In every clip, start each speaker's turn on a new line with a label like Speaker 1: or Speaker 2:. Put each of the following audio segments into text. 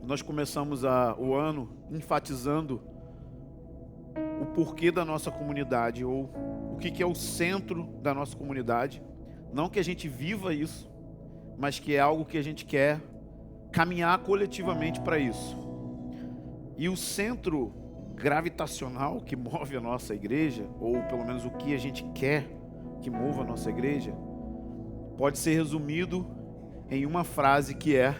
Speaker 1: Nós começamos o ano enfatizando o porquê da nossa comunidade, ou o que é o centro da nossa comunidade. Não que a gente viva isso, mas que é algo que a gente quer caminhar coletivamente para isso. E o centro gravitacional que move a nossa igreja, ou pelo menos o que a gente quer que mova a nossa igreja, pode ser resumido em uma frase que é: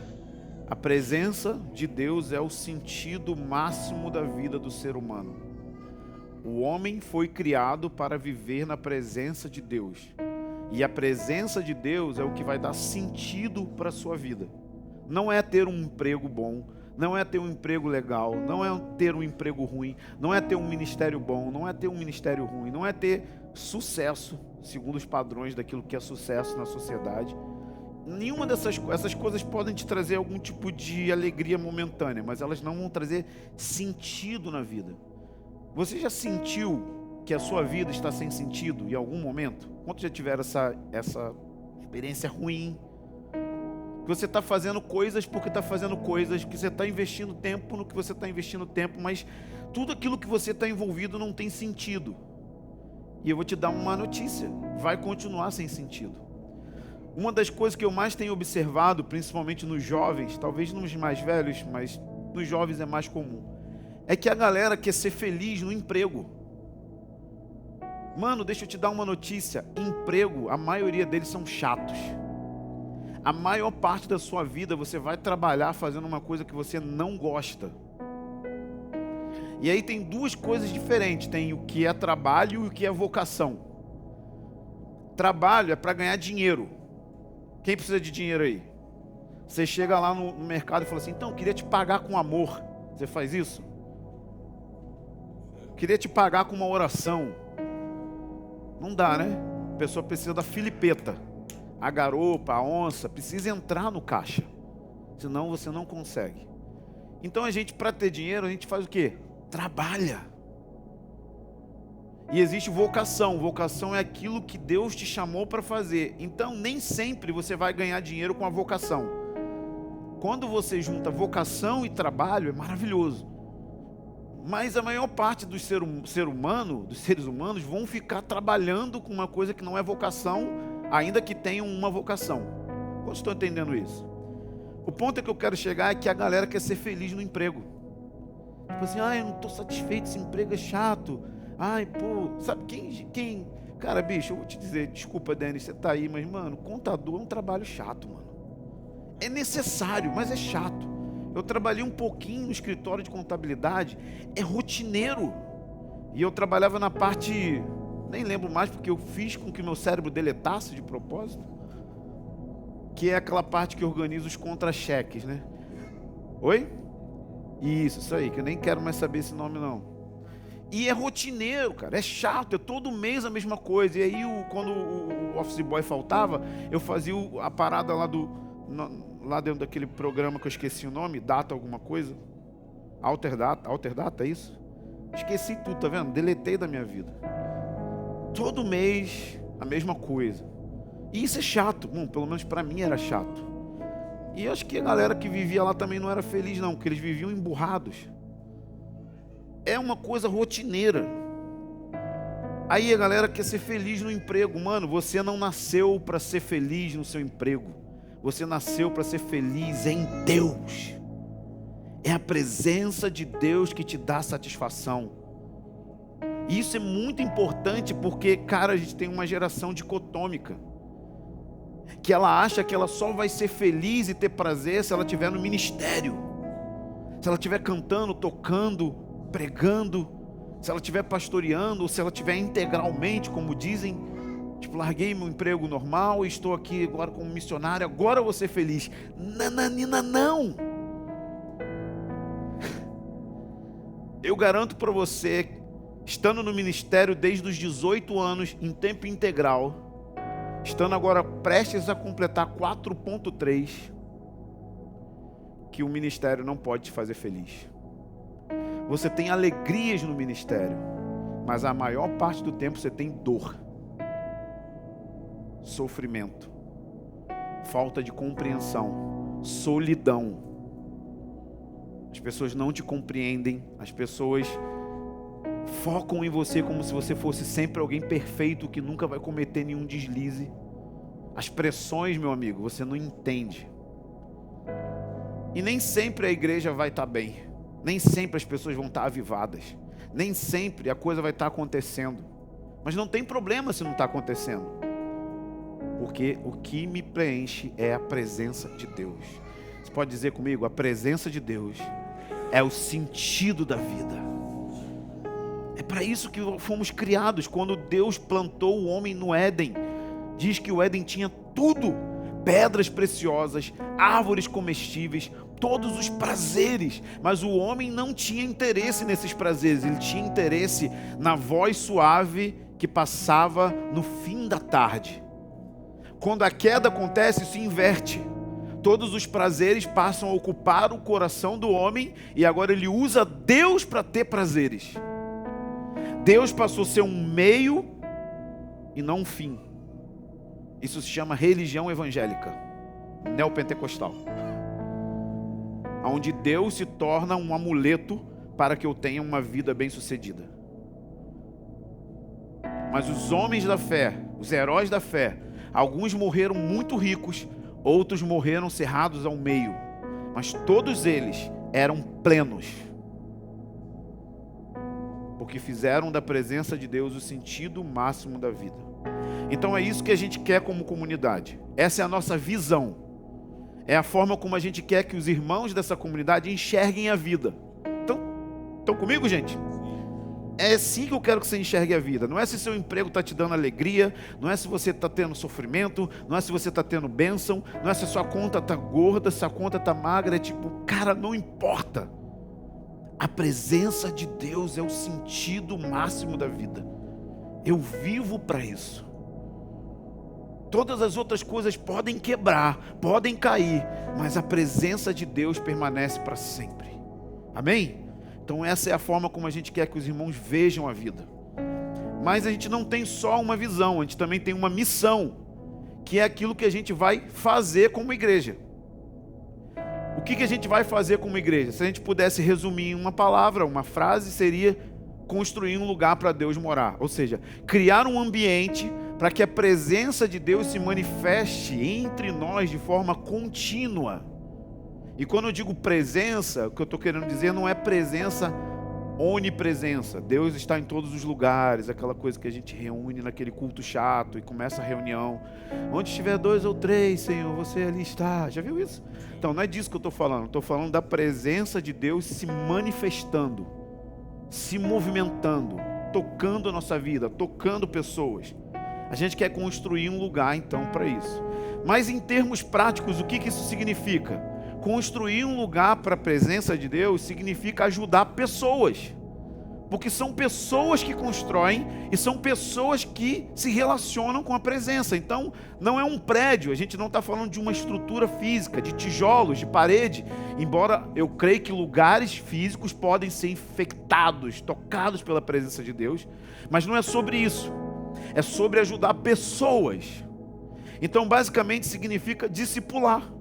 Speaker 1: a presença de Deus é o sentido máximo da vida do ser humano. O homem foi criado para viver na presença de Deus. E a presença de Deus é o que vai dar sentido para a sua vida. Não é ter um emprego bom, não é ter um emprego legal, não é ter um emprego ruim, não é ter um ministério bom, não é ter um ministério ruim, não é ter sucesso, segundo os padrões daquilo que é sucesso na sociedade. Nenhuma essas coisas podem te trazer algum tipo de alegria momentânea, mas elas não vão trazer sentido na vida. Você já sentiu que a sua vida está sem sentido em algum momento? Quantos já tiveram essa experiência ruim? Que você está fazendo coisas porque está fazendo coisas, que você está investindo tempo no que você está investindo tempo, mas tudo aquilo que você está envolvido não tem sentido. E eu vou te dar uma notícia: vai continuar sem sentido. Uma das coisas que eu mais tenho observado, principalmente nos jovens, talvez nos mais velhos, mas nos jovens é mais comum, é que a galera quer ser feliz no emprego. Mano, deixa eu te dar uma notícia: emprego, a maioria deles são chatos. A maior parte da sua vida você vai trabalhar fazendo uma coisa que você não gosta. E aí tem duas coisas diferentes: tem o que é trabalho e o que é vocação. Trabalho é para ganhar dinheiro. Quem precisa de dinheiro aí? Você chega lá no mercado e fala assim: então, queria te pagar com amor. Você faz isso? Queria te pagar com uma oração. Não dá, né? A pessoa precisa da filipeta. A garopa, a onça, precisa entrar no caixa. Senão você não consegue. Então a gente, para ter dinheiro, a gente faz o quê? Trabalha. E existe vocação. Vocação é aquilo que Deus te chamou para fazer. Então nem sempre você vai ganhar dinheiro com a vocação. Quando você junta vocação e trabalho, é maravilhoso. Mas a maior parte dos seres humanos vão ficar trabalhando com uma coisa que não é vocação, ainda que tenham uma vocação. Quantos estão entendendo isso? O ponto é que eu quero chegar é que a galera quer ser feliz no emprego. Tipo assim: eu não estou satisfeito, esse emprego é chato. Sabe quem... Cara, bicho, eu vou te dizer, desculpa, Denis, você tá aí, mas, mano, contador é um trabalho chato, mano. É necessário, mas é chato. Eu trabalhei um pouquinho no escritório de contabilidade, é rotineiro. E eu trabalhava na parte, nem lembro mais, porque eu fiz com que meu cérebro deletasse de propósito, que é aquela parte que organiza os contra-cheques, né? Oi? Isso aí, que eu nem quero mais saber esse nome, não. E é rotineiro, cara, é chato, é todo mês a mesma coisa. E aí, quando o office boy faltava, eu fazia a parada lá dentro daquele programa que eu esqueci o nome, Data alguma coisa, Alter Data, é isso? Esqueci tudo, tá vendo? Deletei da minha vida. Todo mês a mesma coisa. E isso é chato. Bom, pelo menos pra mim era chato. E eu acho que a galera que vivia lá também não era feliz, não, porque eles viviam emburrados. É uma coisa rotineira. Aí a galera quer ser feliz no emprego. Mano, você não nasceu para ser feliz no seu emprego. Você nasceu para ser feliz em Deus. É a presença de Deus que te dá satisfação. E isso é muito importante porque, cara, a gente tem uma geração dicotômica, que ela acha que ela só vai ser feliz e ter prazer se ela estiver no ministério, se ela estiver cantando, tocando, pregando, se ela estiver pastoreando, ou se ela estiver integralmente, como dizem, tipo, larguei meu emprego normal e estou aqui agora como missionário, agora eu vou ser feliz. Nananina, não! Eu garanto para você, estando no ministério desde os 18 anos, em tempo integral, estando agora prestes a completar 4.3, que o ministério não pode te fazer feliz. Você tem alegrias no ministério, mas a maior parte do tempo você tem dor, sofrimento, falta de compreensão, solidão. pessoas não te compreendem, as pessoas focam em você como se você fosse sempre alguém perfeito que nunca vai cometer nenhum deslize. As pressões, meu amigo, você não entende. E nem sempre a igreja vai estar bem, nem sempre as pessoas vão estar avivadas, nem sempre a coisa vai estar acontecendo. Mas não tem problema se não está acontecendo, porque o que me preenche é a presença de Deus. Você pode dizer comigo: a presença de Deus é o sentido da vida. É para isso que fomos criados. Quando Deus plantou o homem no Éden, diz que o Éden tinha tudo: pedras preciosas, árvores comestíveis, todos os prazeres. Mas o homem não tinha interesse nesses prazeres, ele tinha interesse na voz suave que passava no fim da tarde. Quando a queda acontece, isso inverte. Todos os prazeres passam a ocupar o coração do homem e agora ele usa Deus para ter prazeres. Deus passou a ser um meio e não um fim. Isso se chama religião evangélica, neopentecostal, onde Deus se torna um amuleto para que eu tenha uma vida bem-sucedida. Mas os homens da fé, os heróis da fé, alguns morreram muito ricos, outros morreram cerrados ao meio, mas todos eles eram plenos, porque fizeram da presença de Deus o sentido máximo da vida. Então é isso que a gente quer como comunidade. Essa é a nossa visão. É a forma como a gente quer que os irmãos dessa comunidade enxerguem a vida. Estão comigo, gente? É assim que eu quero que você enxergue a vida. Não é se seu emprego está te dando alegria, não é se você está tendo sofrimento, não é se você está tendo bênção, não é se a sua conta está gorda, se a conta está magra. É tipo, cara, não importa. A presença de Deus é o sentido máximo da vida. Eu vivo para isso. Todas as outras coisas podem quebrar, podem cair, mas a presença de Deus permanece para sempre. Amém? Então essa é a forma como a gente quer que os irmãos vejam a vida. Mas a gente não tem só uma visão, a gente também tem uma missão, que é aquilo que a gente vai fazer como igreja. O que a gente vai fazer como igreja? Se a gente pudesse resumir em uma palavra, uma frase, seria construir um lugar para Deus morar. Ou seja, criar um ambiente para que a presença de Deus se manifeste entre nós de forma contínua. E quando eu digo presença, o que eu estou querendo dizer não é presença, onipresença. Deus está em todos os lugares, aquela coisa que a gente reúne naquele culto chato e começa a reunião. Onde estiver 2 ou 3, Senhor, você ali está. Já viu isso? Então não é disso que eu estou falando. Estou falando da presença de Deus se manifestando, se movimentando, tocando a nossa vida, tocando pessoas. A gente quer construir um lugar então para isso. Mas em termos práticos, o que isso significa? Construir um lugar para a presença de Deus significa ajudar pessoas, porque são pessoas que constroem e são pessoas que se relacionam com a presença. Então não é um prédio, a gente não está falando de uma estrutura física, de tijolos, de parede, embora eu creia que lugares físicos podem ser infectados, tocados pela presença de Deus, mas não é sobre isso, é sobre ajudar pessoas. Então basicamente significa discipular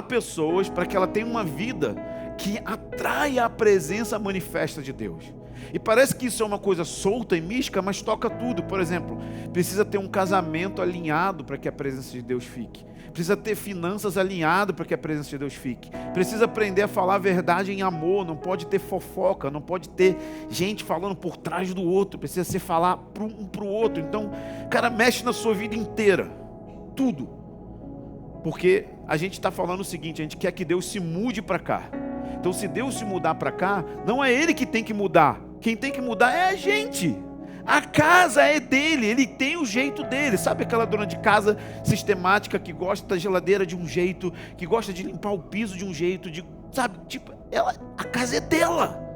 Speaker 1: pessoas para que ela tenha uma vida que atraia a presença manifesta de Deus. E parece que isso é uma coisa solta e mística, mas toca tudo. Por exemplo, precisa ter um casamento alinhado para que a presença de Deus fique. Precisa ter finanças alinhadas para que a presença de Deus fique. Precisa aprender a falar a verdade em amor. Não pode ter fofoca, não pode ter gente falando por trás do outro. Precisa ser falar um para o outro. Então, cara, mexe na sua vida inteira. Tudo. Porque a gente está falando o seguinte, a gente quer que Deus se mude para cá. Então se Deus se mudar para cá, não é Ele que tem que mudar. Quem tem que mudar é a gente. A casa é dele, ele tem o jeito dele. Sabe aquela dona de casa sistemática que gosta da geladeira de um jeito, que gosta de limpar o piso de um jeito, sabe? Tipo, a casa é dela.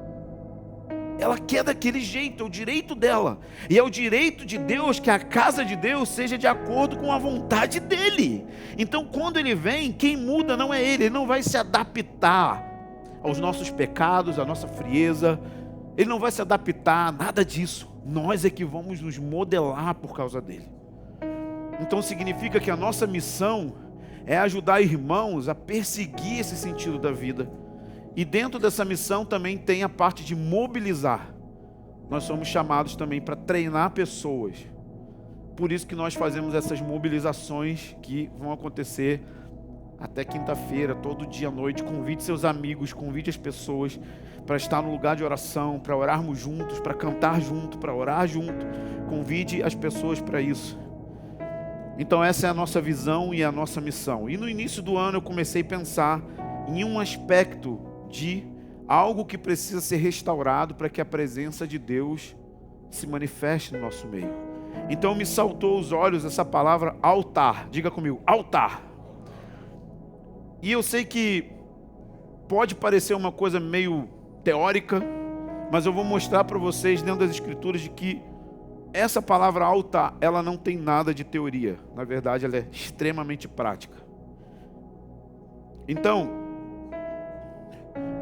Speaker 1: Ela quer daquele jeito, é o direito dela. E é o direito de Deus que a casa de Deus seja de acordo com a vontade dele. Então quando ele vem, quem muda não é ele não vai se adaptar aos nossos pecados, à nossa frieza. Ele não vai se adaptar a nada disso. Nós é que vamos nos modelar por causa dele. Então significa que a nossa missão é ajudar irmãos a perseguir esse sentido da vida E dentro dessa missão também tem a parte de mobilizar. Nós somos chamados também para treinar pessoas. Por isso que nós fazemos essas mobilizações que vão acontecer até quinta-feira, todo dia à noite. Convide seus amigos, convide as pessoas para estar no lugar de oração, para orarmos juntos, para cantar junto, para orar junto. Convide as pessoas para isso. Então essa é a nossa visão e a nossa missão. E no início do ano eu comecei a pensar em um aspecto de algo que precisa ser restaurado para que a presença de Deus se manifeste no nosso meio. Então me saltou aos olhos essa palavra altar. Diga comigo, altar. E eu sei que pode parecer uma coisa meio teórica, mas eu vou mostrar para vocês dentro das escrituras de que essa palavra altar, ela não tem nada de teoria. Na verdade, ela é extremamente prática. Então,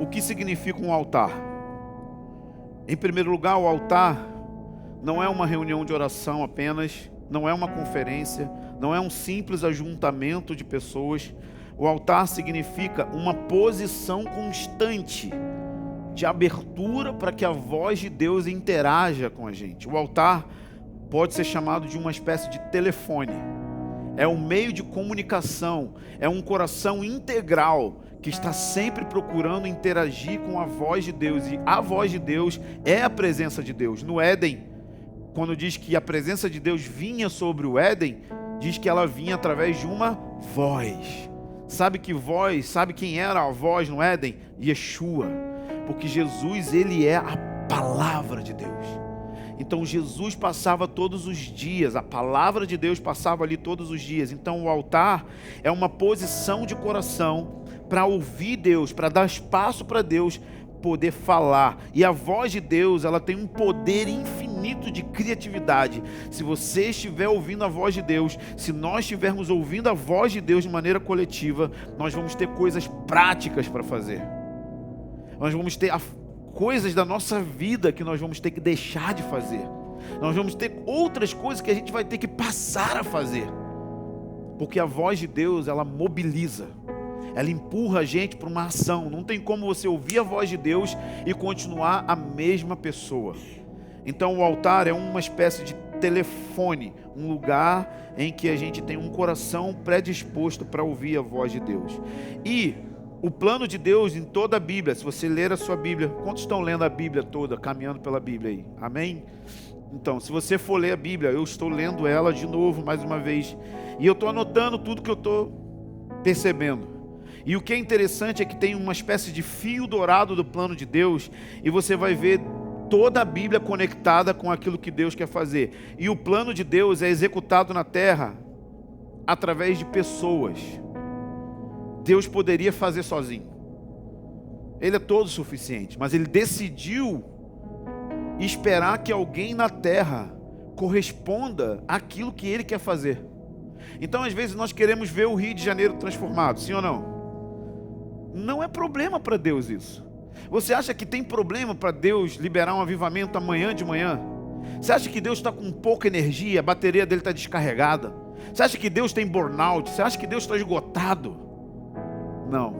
Speaker 1: o que significa um altar? Em primeiro lugar, o altar não é uma reunião de oração apenas, não é uma conferência, não é um simples ajuntamento de pessoas. O altar significa uma posição constante de abertura para que a voz de Deus interaja com a gente. O altar pode ser chamado de uma espécie de telefone. É um meio de comunicação, é um coração integral que está sempre procurando interagir com a voz de Deus. E a voz de Deus é a presença de Deus. No Éden, quando diz que a presença de Deus vinha sobre o Éden, diz que ela vinha através de uma voz. Sabe que voz, sabe quem era a voz no Éden? Yeshua. Porque Jesus, ele é a palavra de Deus. Então Jesus passava todos os dias, a palavra de Deus passava ali todos os dias. Então o altar é uma posição de coração para ouvir Deus, para dar espaço para Deus poder falar. E a voz de Deus, ela tem um poder infinito de criatividade. Se você estiver ouvindo a voz de Deus, se nós estivermos ouvindo a voz de Deus de maneira coletiva, nós vamos ter coisas práticas para fazer. Nós vamos ter coisas da nossa vida que nós vamos ter que deixar de fazer. Nós vamos ter outras coisas que a gente vai ter que passar a fazer. Porque a voz de Deus, ela mobiliza. Ela empurra a gente para uma ação. Não tem como você ouvir a voz de Deus e continuar a mesma pessoa. Então o altar é uma espécie de telefone, um lugar em que a gente tem um coração predisposto para ouvir a voz de Deus. E o plano de Deus em toda a Bíblia, se você ler a sua Bíblia, quantos estão lendo a Bíblia toda, caminhando pela Bíblia aí? Amém? Então, se você for ler a Bíblia, eu estou lendo ela de novo, mais uma vez, e eu estou anotando tudo que eu estou percebendo. E o que é interessante é que tem uma espécie de fio dourado do plano de Deus, e você vai ver toda a Bíblia conectada com aquilo que Deus quer fazer. E o plano de Deus é executado na terra através de pessoas. Deus poderia fazer sozinho. Ele é todo suficiente, mas Ele decidiu esperar que alguém na terra corresponda àquilo que Ele quer fazer. Então, às vezes, nós queremos ver o Rio de Janeiro transformado, sim ou não? Não é problema para Deus isso. Você acha que tem problema para Deus liberar um avivamento amanhã de manhã? Você acha que Deus está com pouca energia, a bateria dele está descarregada? Você acha que Deus tem burnout? Você acha que Deus está esgotado? Não.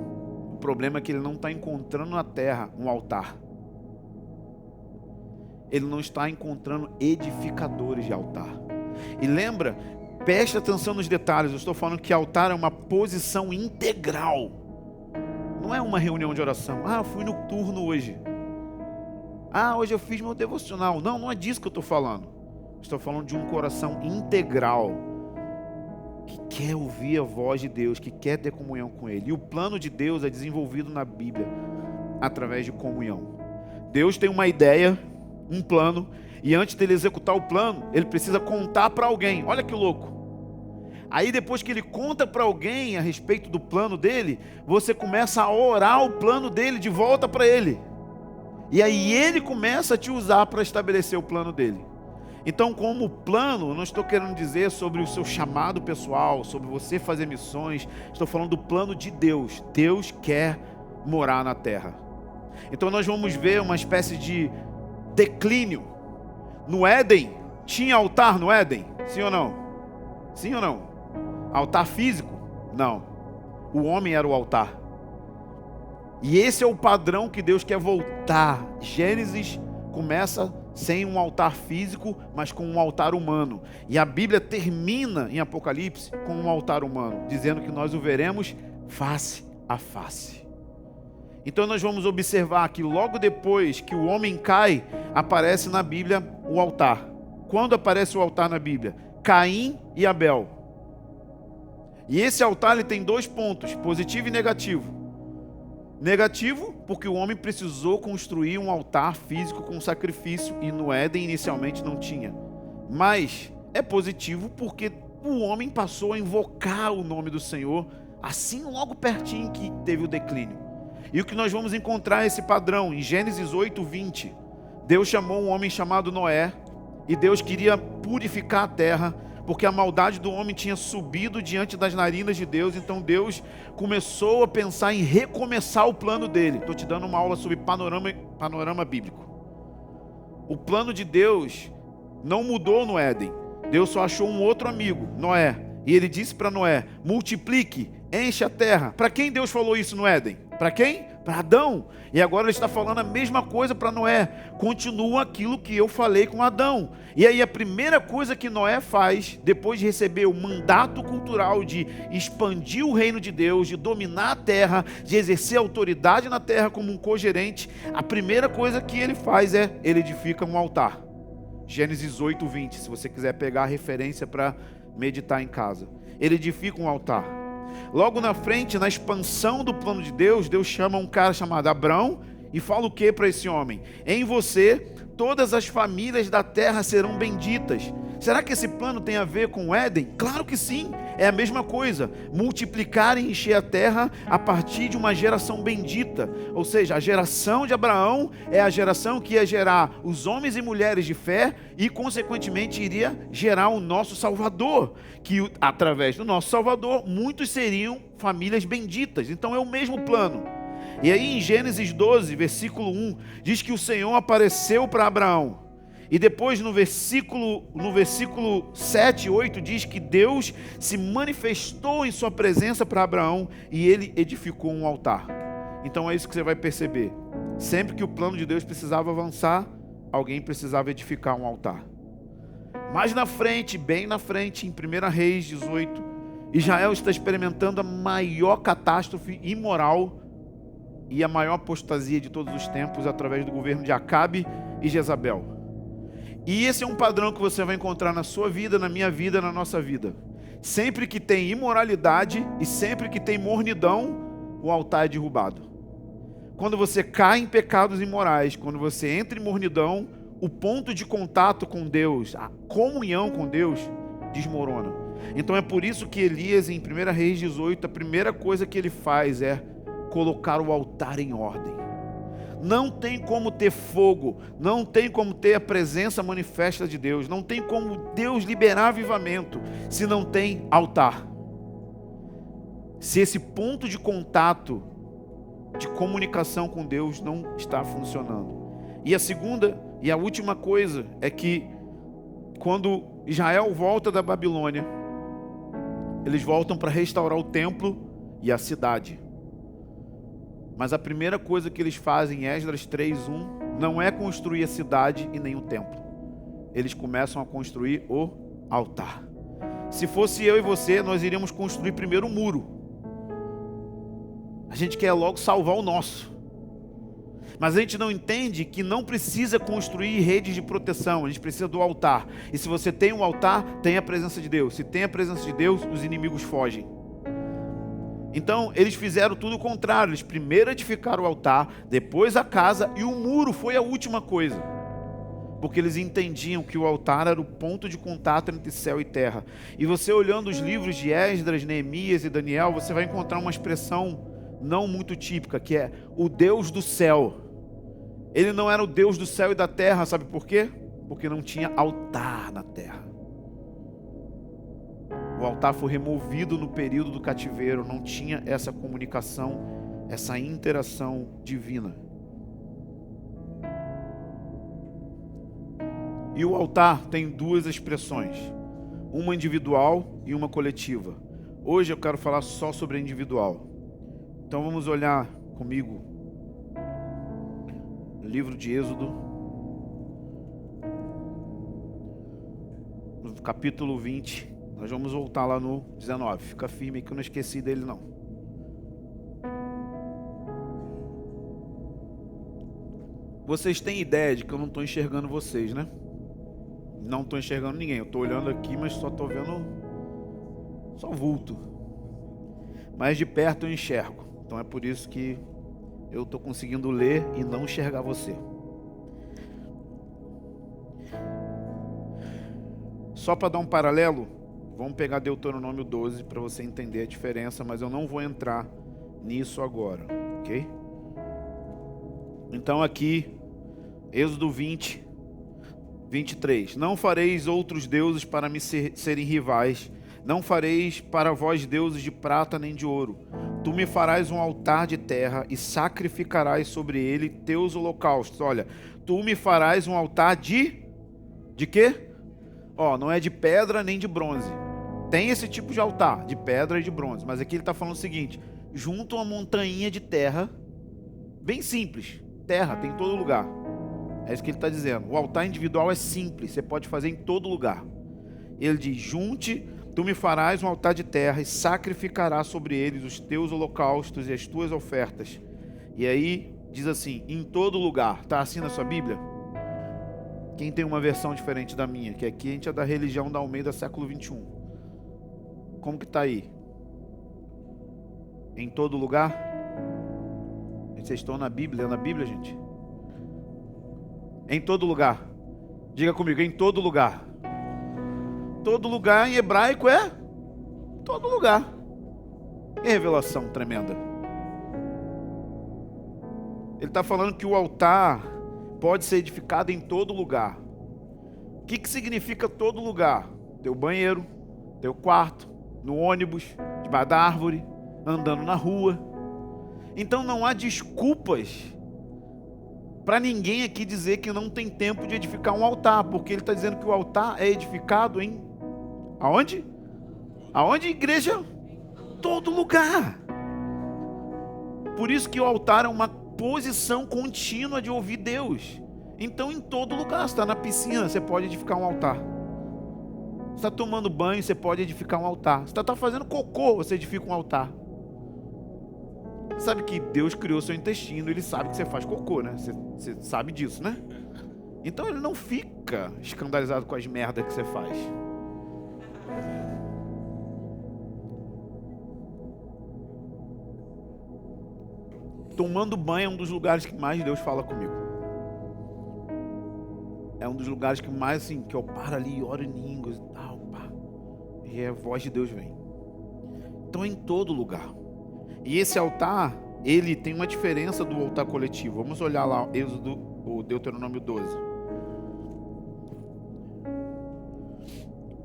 Speaker 1: O problema é que Ele não está encontrando na terra um altar. Ele não está encontrando edificadores de altar. E lembra, preste atenção nos detalhes, eu estou falando que altar é uma posição integral. Não é uma reunião de oração. Ah, eu fui no turno hoje. Ah, hoje eu fiz meu devocional. Não, não é disso que eu estou falando. Estou falando de um coração integral, que quer ouvir a voz de Deus, que quer ter comunhão com Ele. E o plano de Deus é desenvolvido na Bíblia, através de comunhão. Deus tem uma ideia, um plano, e antes dele executar o plano, Ele precisa contar para alguém. Olha que louco. Aí depois que Ele conta para alguém a respeito do plano dele, você começa a orar o plano dele de volta para Ele. E aí Ele começa a te usar para estabelecer o plano dele. Então, como plano, eu não estou querendo dizer sobre o seu chamado pessoal, sobre você fazer missões. Estou falando do plano de Deus. Deus quer morar na terra. Então nós vamos ver uma espécie de declínio. No Éden, tinha altar no Éden? Sim ou não? Sim ou não? Altar físico? Não. O homem era o altar. E esse é o padrão que Deus quer voltar. Gênesis começa sem um altar físico, mas com um altar humano. E a Bíblia termina em Apocalipse com um altar humano, dizendo que nós o veremos face a face. Então nós vamos observar que logo depois que o homem cai, aparece na Bíblia o altar. Quando aparece o altar na Bíblia? Caim e Abel. E esse altar ele tem 2 pontos, positivo e negativo. Negativo, porque o homem precisou construir um altar físico com sacrifício, e no Éden inicialmente não tinha. Mas é positivo porque o homem passou a invocar o nome do Senhor, assim logo pertinho que teve o declínio. E o que nós vamos encontrar é esse padrão, em Gênesis 8:20. Deus chamou um homem chamado Noé, e Deus queria purificar a terra, porque a maldade do homem tinha subido diante das narinas de Deus. Então Deus começou a pensar em recomeçar o plano dele. Estou te dando uma aula sobre panorama bíblico. O plano de Deus não mudou no Éden. Deus só achou um outro amigo, Noé. E ele disse para Noé: multiplique, enche a terra. Para quem Deus falou isso no Éden? Para quem? Para Adão. E agora ele está falando a mesma coisa para Noé. Continua aquilo que eu falei com Adão. E aí a primeira coisa que Noé faz, depois de receber o mandato cultural de expandir o reino de Deus, de dominar a terra, de exercer autoridade na terra como um cogerente, a primeira coisa que ele faz é, ele edifica um altar. Gênesis 8:20, se você quiser pegar a referência para meditar em casa. Ele edifica um altar. Logo na frente, na expansão do plano de Deus, Deus chama um cara chamado Abrão e fala o que para esse homem? Em você, todas as famílias da terra serão benditas. Será que esse plano tem a ver com o Éden? Claro que sim, é a mesma coisa. Multiplicar e encher a terra a partir de uma geração bendita. Ou seja, a geração de Abraão é a geração que ia gerar os homens e mulheres de fé e, consequentemente, iria gerar o nosso Salvador. Que, através do nosso Salvador, muitos seriam famílias benditas. Então é o mesmo plano. E aí em Gênesis 12, versículo 1, diz que o Senhor apareceu para Abraão. E depois no versículo 7 e 8 diz que Deus se manifestou em sua presença para Abraão e ele edificou um altar. Então é isso que você vai perceber. Sempre que o plano de Deus precisava avançar, alguém precisava edificar um altar. Mais na frente, bem na frente, em 1 Reis 18, Israel está experimentando a maior catástrofe imoral e a maior apostasia de todos os tempos através do governo de Acabe e Jezabel. E esse é um padrão que você vai encontrar na sua vida, na minha vida, na nossa vida. Sempre que tem imoralidade e sempre que tem mornidão, o altar é derrubado. Quando você cai em pecados imorais, quando você entra em mornidão, o ponto de contato com Deus, a comunhão com Deus, desmorona. Então é por isso que Elias, em 1 Reis 18, a primeira coisa que ele faz é colocar o altar em ordem. Não tem como ter fogo, não tem como ter a presença manifesta de Deus, não tem como Deus liberar avivamento se não tem altar. Se esse ponto de contato, de comunicação com Deus não está funcionando. E a segunda e a última coisa é que quando Israel volta da Babilônia, eles voltam para restaurar o templo e a cidade. Mas a primeira coisa que eles fazem em Esdras 3:1 não é construir a cidade e nem o templo. Eles começam a construir o altar. Se fosse eu e você, nós iríamos construir primeiro o muro. A gente quer logo salvar o nosso. Mas a gente não entende que não precisa construir redes de proteção, a gente precisa do altar. E se você tem um altar, tem a presença de Deus. Se tem a presença de Deus, os inimigos fogem. Então, eles fizeram tudo o contrário. Eles primeiro edificaram o altar, depois a casa, e o muro foi a última coisa. Porque eles entendiam que o altar era o ponto de contato entre céu e terra. E você olhando os livros de Esdras, Neemias e Daniel, você vai encontrar uma expressão não muito típica, que é o Deus do céu. Ele não era o Deus do céu e da terra, sabe por quê? Porque não tinha altar na terra. O altar foi removido no período do cativeiro, não tinha essa comunicação, essa interação divina. E o altar tem duas expressões, uma individual e uma coletiva. Hoje eu quero falar só sobre a individual. Então vamos olhar comigo livro de Êxodo, no capítulo 20. Nós vamos voltar lá no 19. Fica firme que eu não esqueci dele não. Vocês têm ideia de que eu não estou enxergando vocês, né? Não estou enxergando ninguém. Eu estou olhando aqui, mas só estou vendo só vulto. Mas de perto eu enxergo. Então é por isso que eu estou conseguindo ler e não enxergar você. Só para dar um paralelo, vamos pegar Deuteronômio 12 para você entender a diferença, mas eu não vou entrar nisso agora, ok? Então aqui, Êxodo 20, 23. Não fareis outros deuses para me serem rivais. Não fareis para vós deuses de prata nem de ouro. Tu me farás um altar de terra e sacrificarás sobre ele teus holocaustos. Olha, tu me farás um altar de quê? Ó, não é de pedra nem de bronze. Tem esse tipo de altar, de pedra e de bronze. Mas aqui ele está falando o seguinte: junto a uma montanha de terra, bem simples. Terra tem em todo lugar. É isso que ele está dizendo. O altar individual é simples, você pode fazer em todo lugar. Ele diz: junte, tu me farás um altar de terra e sacrificarás sobre eles os teus holocaustos e as tuas ofertas. E aí diz assim: em todo lugar. Está assim na sua Bíblia? Quem tem uma versão diferente da minha? Que aqui a gente é da religião da Almeida século 21. Como que está aí? Em todo lugar? Vocês estão na Bíblia, lendo a Bíblia, gente? Em todo lugar. Diga comigo, em todo lugar. Todo lugar em hebraico é todo lugar. Que revelação tremenda. Ele está falando que o altar pode ser edificado em todo lugar. O que significa todo lugar? Teu banheiro, teu quarto, no ônibus, debaixo da árvore, andando na rua. Então não há desculpas para ninguém aqui dizer que não tem tempo de edificar um altar, porque ele está dizendo que o altar é edificado em aonde? Aonde, igreja? Todo lugar. Por isso que o altar é uma posição contínua de ouvir Deus. Então em todo lugar, você está na piscina, você pode edificar um altar. Você está tomando banho, você pode edificar um altar. Você está fazendo cocô, você edifica um altar. Sabe que Deus criou seu intestino, Ele sabe que você faz cocô, né? Você sabe disso, né? Então Ele não fica escandalizado com as merdas que você faz. Tomando banho é um dos lugares que mais Deus fala comigo. É um dos lugares que mais, assim, que eu paro ali e oro em línguas e tal, pá. E a voz de Deus vem. Então é em todo lugar. E esse altar, ele tem uma diferença do altar coletivo. Vamos olhar lá o Deuteronômio 12.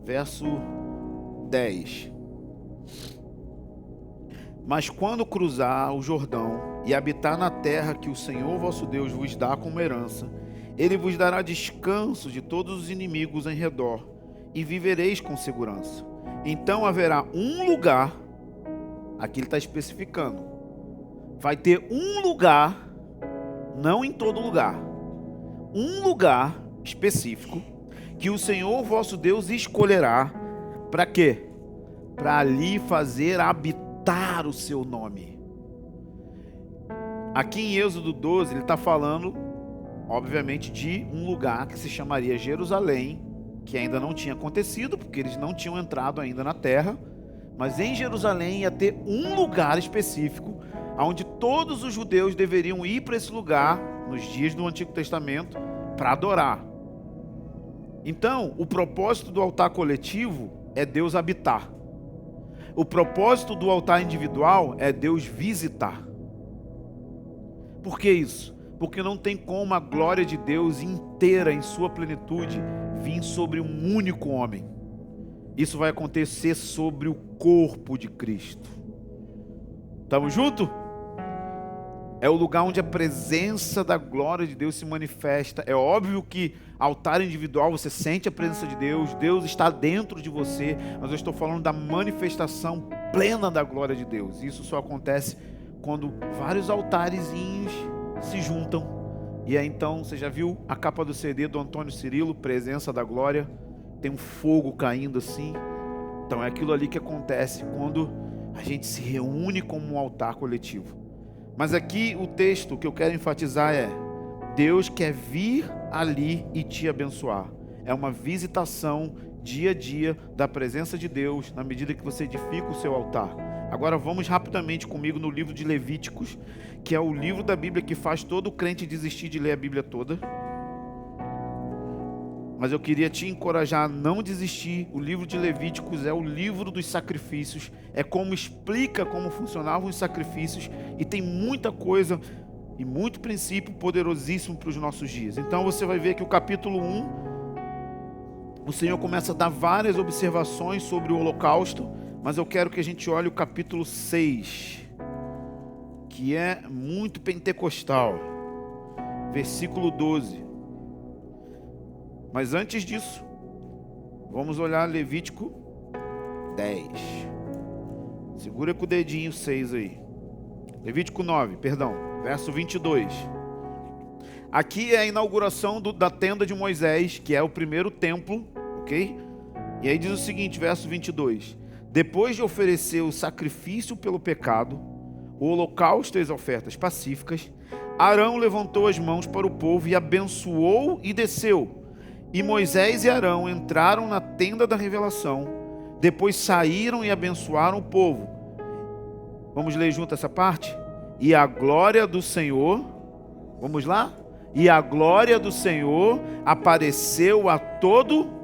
Speaker 1: Verso 10. Mas quando cruzar o Jordão e habitar na terra que o Senhor vosso Deus vos dá como herança, Ele vos dará descanso de todos os inimigos em redor, e vivereis com segurança. Então haverá um lugar. Aqui ele está especificando. Vai ter um lugar, não em todo lugar, um lugar específico que o Senhor vosso Deus escolherá. Para quê? Para ali fazer habitar o seu nome. Aqui em Êxodo 12 ele está falando, obviamente, de um lugar que se chamaria Jerusalém, que ainda não tinha acontecido, porque eles não tinham entrado ainda na terra. Mas em Jerusalém ia ter um lugar específico, onde todos os judeus deveriam ir para esse lugar, nos dias do Antigo Testamento, para adorar. Então, o propósito do altar coletivo é Deus habitar. O propósito do altar individual é Deus visitar. Por que isso? Porque não tem como a glória de Deus inteira, em sua plenitude, vir sobre um único homem. Isso vai acontecer sobre o corpo de Cristo. Estamos juntos? É o lugar onde a presença da glória de Deus se manifesta. É óbvio que altar individual, você sente a presença de Deus, Deus está dentro de você, mas eu estou falando da manifestação plena da glória de Deus. Isso só acontece quando vários altarezinhos se juntam E aí então, você já viu a capa do CD do Antônio Cirilo, Presença da Glória? Tem um fogo caindo assim. Então é aquilo ali que acontece quando a gente se reúne como um altar coletivo. Mas aqui o texto que eu quero enfatizar é: Deus quer vir ali e te abençoar. É uma visitação dia a dia da presença de Deus, na medida que você edifica o seu altar. Agora vamos rapidamente comigo no livro de Levíticos, que é o livro da Bíblia que faz todo crente desistir de ler a Bíblia toda. Mas eu queria te encorajar a não desistir. O livro de Levíticos é o livro dos sacrifícios, é como explica como funcionavam os sacrifícios, e tem muita coisa e muito princípio poderosíssimo para os nossos dias. Então você vai ver que o capítulo 1, o Senhor começa a dar várias observações sobre o holocausto, mas eu quero que a gente olhe o capítulo 6, que é muito pentecostal, versículo 12. Mas antes disso, vamos olhar Levítico 10. Segura com o dedinho 6 aí. Levítico 9, perdão, verso 22. Aqui é a inauguração da tenda de Moisés, que é o primeiro templo, ok? E aí diz o seguinte, verso 22. Depois de oferecer o sacrifício pelo pecado, o holocausto e as ofertas pacíficas, Arão levantou as mãos para o povo e abençoou e desceu. E Moisés e Arão entraram na tenda da revelação, depois saíram e abençoaram o povo. Vamos ler junto essa parte? E a glória do Senhor, vamos lá? E a glória do Senhor apareceu a todo.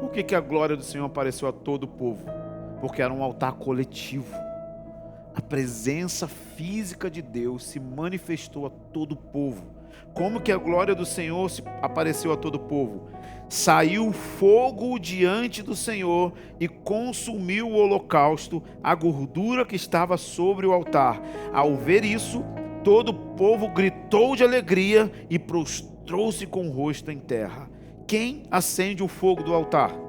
Speaker 1: Por que a glória do Senhor apareceu a todo o povo? Porque era um altar coletivo. A presença física de Deus se manifestou a todo o povo. Como que a glória do Senhor apareceu a todo o povo? Saiu fogo diante do Senhor e consumiu o holocausto, a gordura que estava sobre o altar. Ao ver isso, todo o povo gritou de alegria e prostrou-se com o rosto em terra. Quem acende o fogo do altar?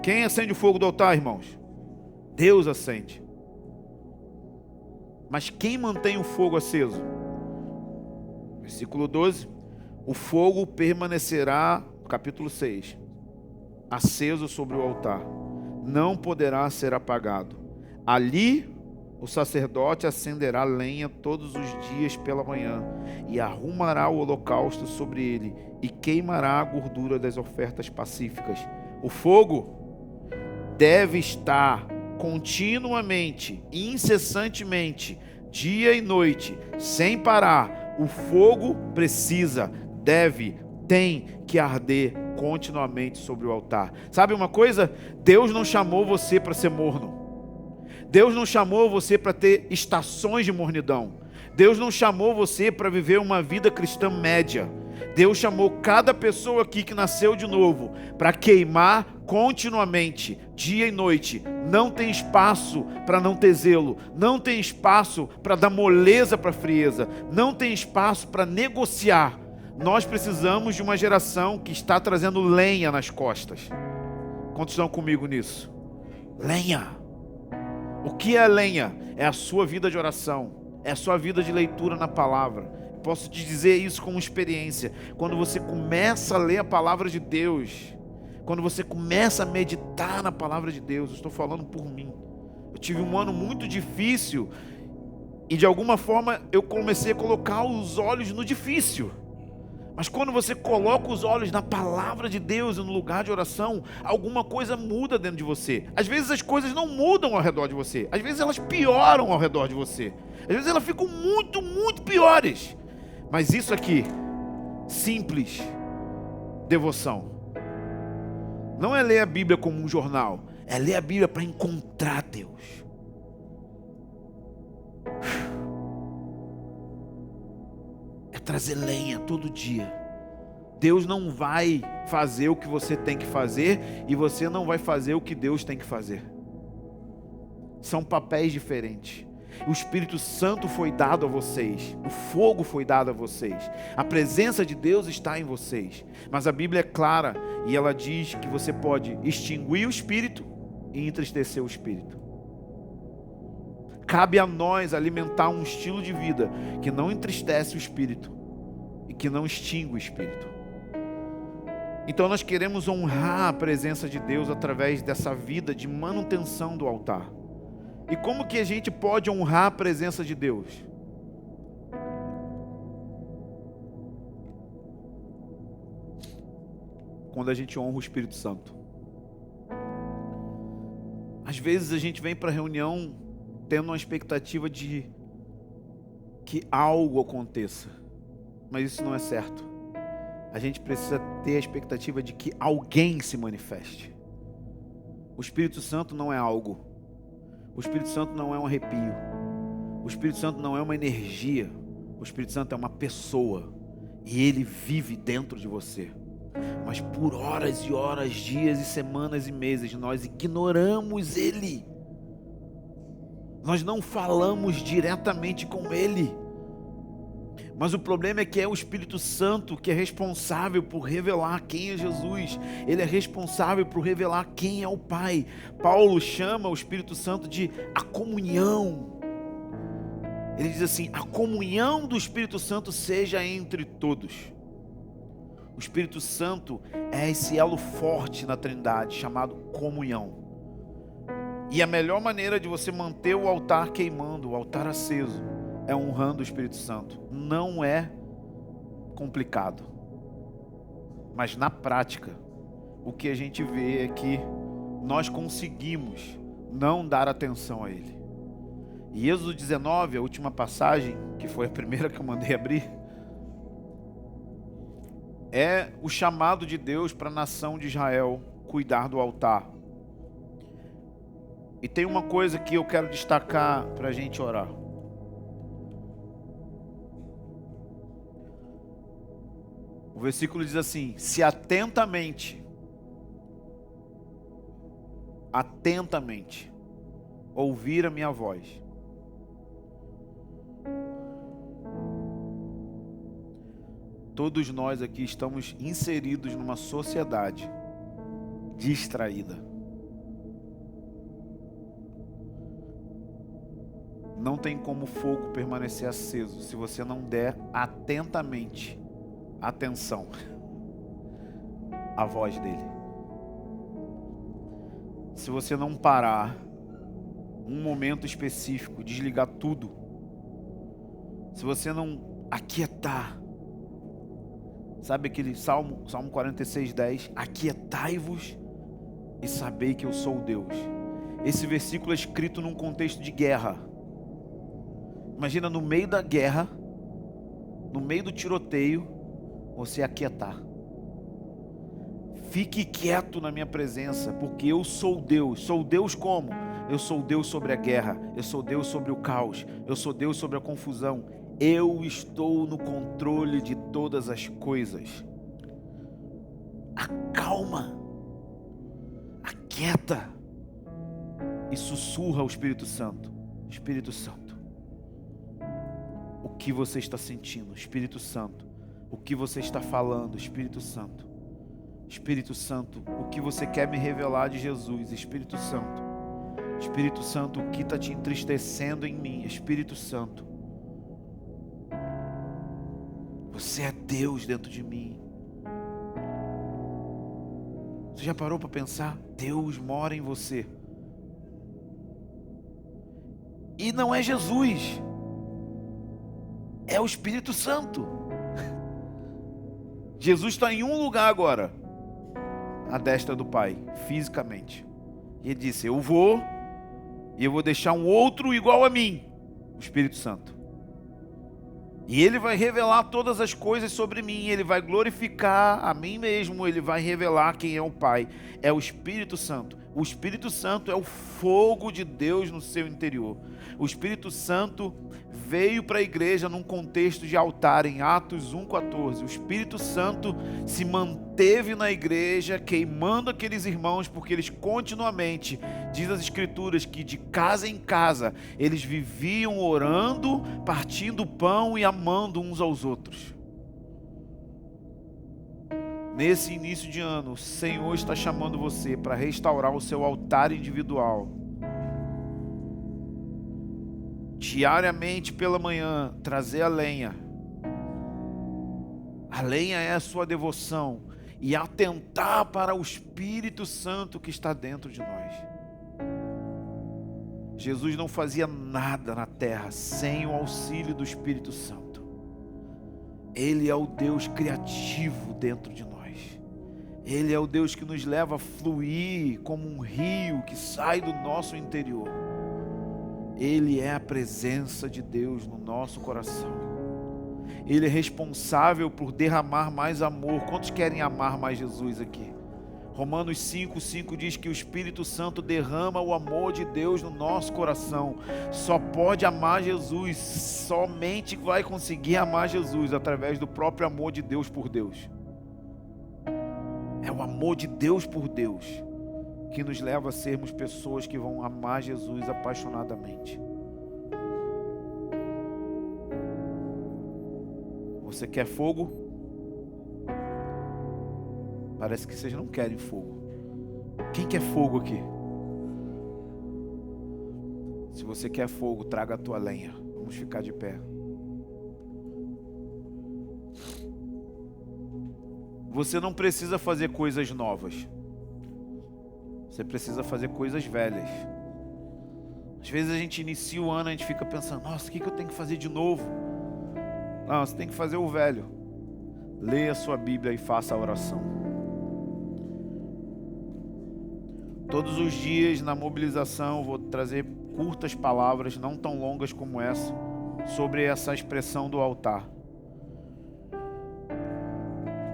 Speaker 1: Quem acende o fogo do altar, irmãos? Deus acende. Mas quem mantém o fogo aceso? Versículo 12. O fogo permanecerá, capítulo 6, aceso sobre o altar. Não poderá ser apagado. Ali o sacerdote acenderá lenha todos os dias pela manhã e arrumará o holocausto sobre ele e queimará a gordura das ofertas pacíficas. O fogo deve estar continuamente, incessantemente, dia e noite, sem parar. O fogo precisa, deve, tem que arder continuamente sobre o altar. Sabe uma coisa? Deus não chamou você para ser morno. Deus não chamou você para ter estações de mornidão. Deus não chamou você para viver uma vida cristã média. Deus chamou cada pessoa aqui que nasceu de novo para queimar continuamente, dia e noite. Não tem espaço para não ter zelo. Não tem espaço para dar moleza para frieza. Não tem espaço para negociar. Nós precisamos de uma geração que está trazendo lenha nas costas. Quantos estão comigo nisso? Lenha. O que é lenha? É a sua vida de oração. É a sua vida de leitura na palavra. Posso te dizer isso com experiência. Quando você começa a ler a palavra de Deus, quando você começa a meditar na palavra de Deus, eu estou falando por mim. Eu tive um ano muito difícil e de alguma forma eu comecei a colocar os olhos no difícil. Mas quando você coloca os olhos na palavra de Deus e no lugar de oração, alguma coisa muda dentro de você. Às vezes as coisas não mudam ao redor de você. Às vezes elas pioram ao redor de você. Às vezes elas ficam muito, muito piores. Mas isso aqui, simples devoção. Não é ler a Bíblia como um jornal. É ler a Bíblia para encontrar Deus. É trazer lenha todo dia. Deus não vai fazer o que você tem que fazer e você não vai fazer o que Deus tem que fazer. São papéis diferentes. O Espírito Santo foi dado a vocês, o fogo foi dado a vocês, a presença de Deus está em vocês, mas a Bíblia é clara e ela diz que você pode extinguir o Espírito e entristecer o Espírito. cabe a nós alimentar um estilo de vida que não entristece o espírito e que não extingue o espírito. Então nós queremos honrar a presença de Deus através dessa vida de manutenção do altar. E como que a gente pode honrar a presença de Deus? Quando a gente honra o Espírito Santo. Às vezes a gente vem para a reunião tendo uma expectativa de que algo aconteça, mas isso não é certo. A gente precisa ter a expectativa de que alguém se manifeste. O Espírito Santo não é algo. O Espírito Santo não é um arrepio. O Espírito Santo não é uma energia. O Espírito Santo é uma pessoa. E ele vive dentro de você. Mas por horas e horas, dias e semanas e meses, nós ignoramos ele. Nós não falamos diretamente com ele. Mas o problema é que é o Espírito Santo que é responsável por revelar quem é Jesus. Ele é responsável por revelar quem é o Pai. Paulo chama o Espírito Santo de a comunhão. Ele diz assim: a comunhão do Espírito Santo seja entre todos. O Espírito Santo é esse elo forte na Trindade, chamado comunhão. E a melhor maneira de você manter o altar queimando, o altar aceso, é honrando o Espírito Santo. Não é complicado. Mas na prática, o que a gente vê é que nós conseguimos não dar atenção a ele. E Êxodo 19, a última passagem, que foi a primeira que eu mandei abrir, é o chamado de Deus para a nação de Israel cuidar do altar. E tem uma coisa que eu quero destacar para a gente orar. O versículo diz assim: se atentamente ouvir a minha voz, todos nós aqui estamos inseridos numa sociedade distraída. Não tem como o fogo permanecer aceso se você não der atentamente atenção à voz dele. Se você não parar um momento específico, desligar tudo, se você não aquietar, sabe aquele Salmo 46:10, aquietai-vos e sabei que eu sou o Deus. Esse versículo é escrito num contexto de guerra. Imagina no meio da guerra, no meio do tiroteio, você aquietar. Fique quieto na minha presença, porque eu sou Deus. Sou Deus como? Eu sou Deus sobre a guerra, eu sou Deus sobre o caos, eu sou Deus sobre a confusão. Eu estou no controle de todas as coisas. Acalma, aquieta e sussurra ao Espírito Santo. Espírito Santo, o que você está sentindo? Espírito Santo, o que você está falando? Espírito Santo. Espírito Santo, o que você quer me revelar de Jesus? Espírito Santo. Espírito Santo, o que está te entristecendo em mim? Espírito Santo. Você é Deus dentro de mim. Você já parou para pensar? Deus mora em você. E não é Jesus, é o Espírito Santo. Jesus está em um lugar agora, à destra do Pai, fisicamente. E ele disse: eu vou, e eu vou deixar um outro igual a mim, o Espírito Santo. E ele vai revelar todas as coisas sobre mim, ele vai glorificar a mim mesmo, ele vai revelar quem é o Pai. É o Espírito Santo. O Espírito Santo é o fogo de Deus no seu interior. O Espírito Santo veio para a igreja num contexto de altar, em Atos 1,14. O Espírito Santo se manteve na igreja, queimando aqueles irmãos, porque eles continuamente, diz as Escrituras, que de casa em casa, eles viviam orando, partindo o pão e amando uns aos outros. Nesse início de ano, o Senhor está chamando você para restaurar o seu altar individual. diariamente pela manhã, trazer a lenha. A lenha é a sua devoção e atentar para o Espírito Santo que está dentro de nós. Jesus não fazia nada na terra sem o auxílio do Espírito Santo. Ele é o Deus criativo dentro de nós. Ele é o Deus que nos leva a fluir como um rio que sai do nosso interior. Ele é a presença de Deus no nosso coração. Ele é responsável por derramar mais amor. Quantos querem amar mais Jesus aqui? Romanos 5:5 diz que o Espírito Santo derrama o amor de Deus no nosso coração. Só pode amar Jesus, somente vai conseguir amar Jesus através do próprio amor de Deus por Deus. É o amor de Deus por Deus que nos leva a sermos pessoas que vão amar Jesus apaixonadamente. Você quer fogo? Parece que vocês não querem fogo. Quem quer fogo aqui? Se você quer fogo, traga a tua lenha. Vamos ficar de pé. Você não precisa fazer coisas novas. Você precisa fazer coisas velhas. Às vezes a gente inicia o ano, a gente fica pensando, nossa, o que eu tenho que fazer de novo? Não, você tem que fazer o velho. Leia a sua Bíblia e faça a oração. Todos os dias na mobilização eu vou trazer curtas palavras, não tão longas como essa, sobre essa expressão do altar.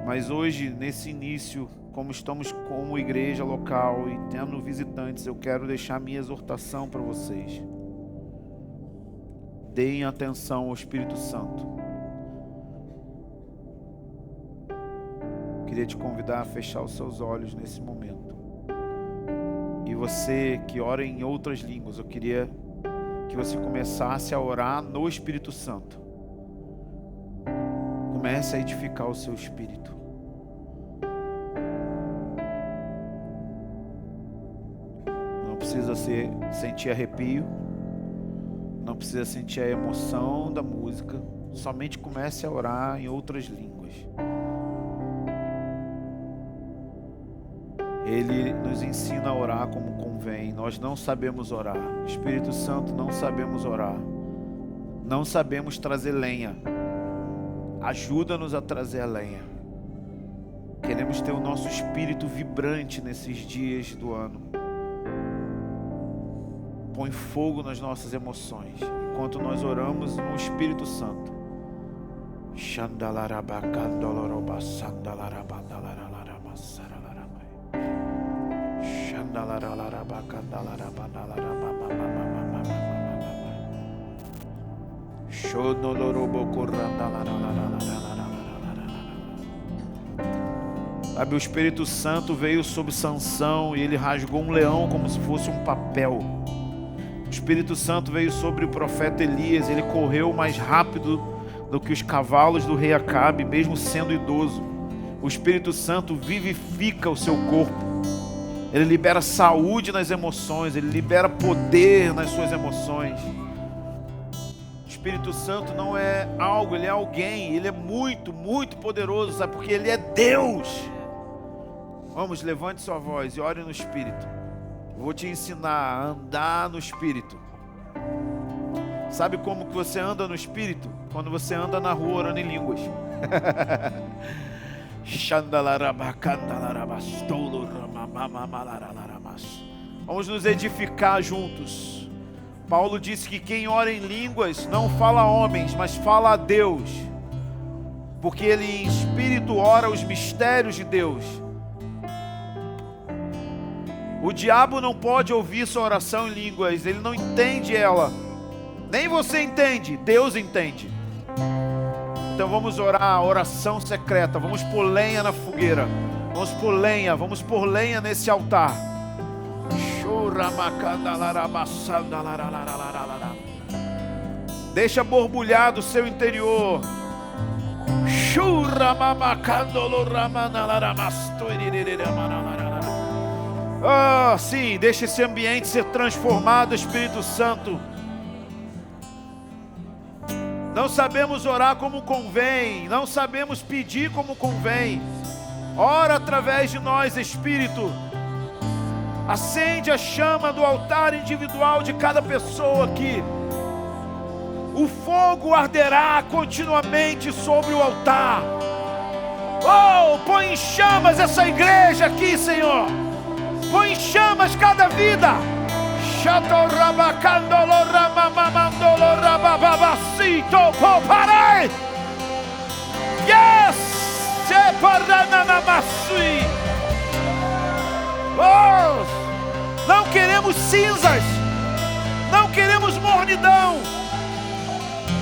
Speaker 1: Mas hoje, nesse início, como estamos como igreja local e tendo visitantes, eu quero deixar minha exortação para vocês. Deem atenção ao Espírito Santo. Queria te convidar a fechar os seus olhos nesse momento. E você que ora em outras línguas, eu queria que você começasse a orar no Espírito Santo. Comece a edificar o seu espírito. Não precisa sentir arrepio. Não precisa sentir a emoção da música. Somente comece a orar em outras línguas. Ele nos ensina a orar como convém. Nós não sabemos orar. Espírito Santo, não sabemos orar. Não sabemos trazer lenha. Ajuda-nos a trazer a lenha. Queremos ter o nosso espírito vibrante nesses dias do ano. Põe fogo nas nossas emoções enquanto nós oramos no Espírito Santo. Sabe, o Espírito Santo veio sobre Sansão e ele rasgou um leão como se fosse um papel. O Espírito Santo veio sobre o profeta Elias, ele correu mais rápido do que os cavalos do rei Acabe, mesmo sendo idoso. O Espírito Santo vivifica o seu corpo. Ele libera saúde nas emoções, ele libera poder nas suas emoções. O Espírito Santo não é algo, ele é alguém, ele é muito, muito poderoso, sabe? Porque ele é Deus. Vamos, levante sua voz e ore no Espírito. Eu vou te ensinar a andar no Espírito. Sabe como que você anda no Espírito? Quando você anda na rua orando em línguas. Vamos nos edificar juntos. Paulo disse que quem ora em línguas não fala a homens, mas fala a Deus, porque ele em espírito ora os mistérios de Deus. O diabo não pode ouvir sua oração em línguas, ele não entende ela. Nem você entende, Deus entende. Então vamos orar a oração secreta. Vamos pôr lenha na fogueira. Vamos pôr lenha nesse altar. Deixa borbulhar do seu interior. Sim, deixa esse ambiente ser transformado, Espírito Santo. não sabemos orar como convém, não sabemos pedir como convém. Ora através de nós, Espírito. Acende a chama do altar individual de cada pessoa aqui. O fogo arderá continuamente sobre o altar. Oh, põe em chamas essa igreja aqui, Senhor. Põe em chamas cada vida. Yes! Oh, não queremos cinzas, não queremos mornidão.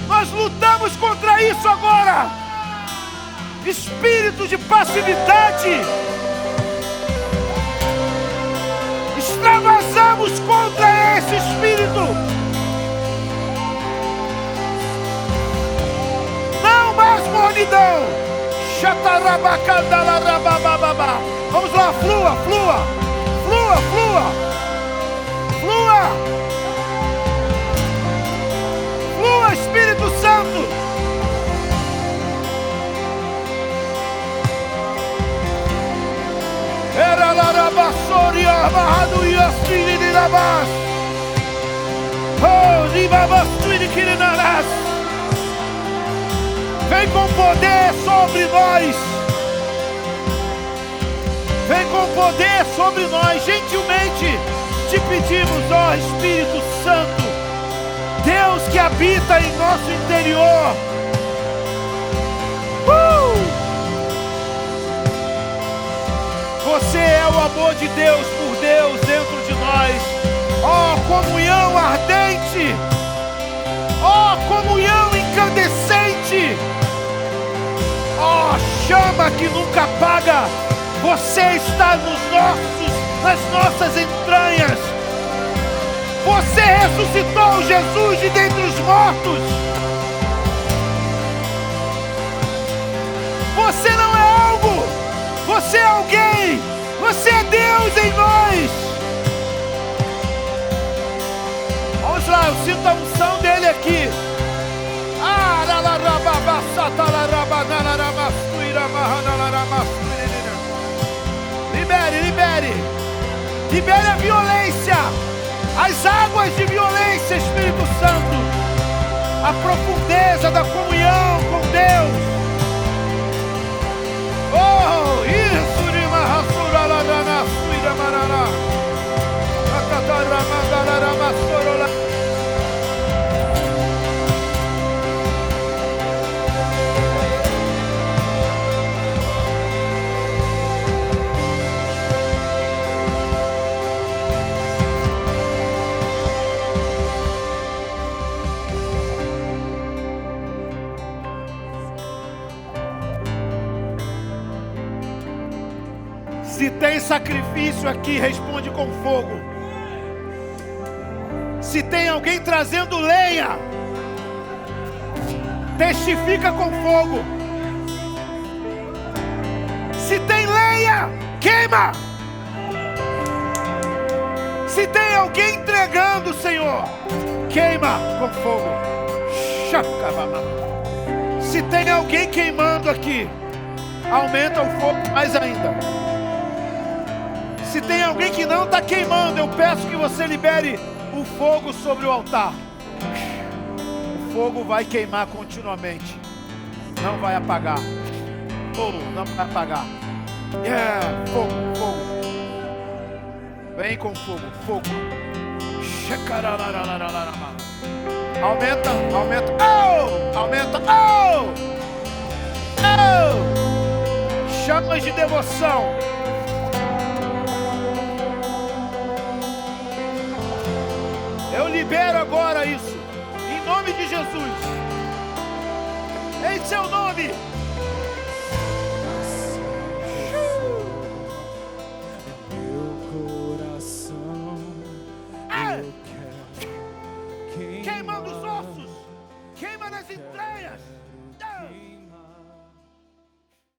Speaker 1: Nós lutamos contra isso agora. Espírito de passividade, extravasamos contra esse espírito. Não mais mornidão. Vamos lá, flua, flua, flua, flua, flua, flua, Espírito Santo. Era la rabassoria bahadu yasiri de rabas. Oh, ribabasturi kirinaras. Vem com poder sobre nós. Vem com poder sobre nós. Gentilmente te pedimos, ó Espírito Santo, Deus que habita em nosso interior. Você é o amor de Deus por Deus dentro de nós. Ó comunhão ardente. Ó comunhão incandescente. Ó chama que nunca apaga. Você está nas nossas entranhas. Você ressuscitou Jesus de dentre os mortos. Você não é algo, você é alguém. Você é Deus em nós. Vamos lá, eu sinto a unção dele aqui. Libere, libere. Libere a violência. As águas de violência, Espírito Santo. A profundeza da comunhão com Deus. Oh, isso. Se tem sacrifício aqui, responde com fogo. Se tem alguém trazendo lenha, testifica com fogo. Se tem lenha, queima. Se tem alguém entregando, Senhor, queima com fogo. Se tem alguém queimando aqui, aumenta o fogo mais ainda. Se tem alguém que não está queimando, eu peço que você libere o fogo sobre o altar. O fogo vai queimar continuamente. Não vai apagar. Oh, não vai apagar. Fogo, fogo. Vem com fogo, fogo. Aumenta, aumenta. Oh! Aumenta. Oh! Oh! Chamas de devoção. Eu libero agora isso, em nome de Jesus. Em seu nome.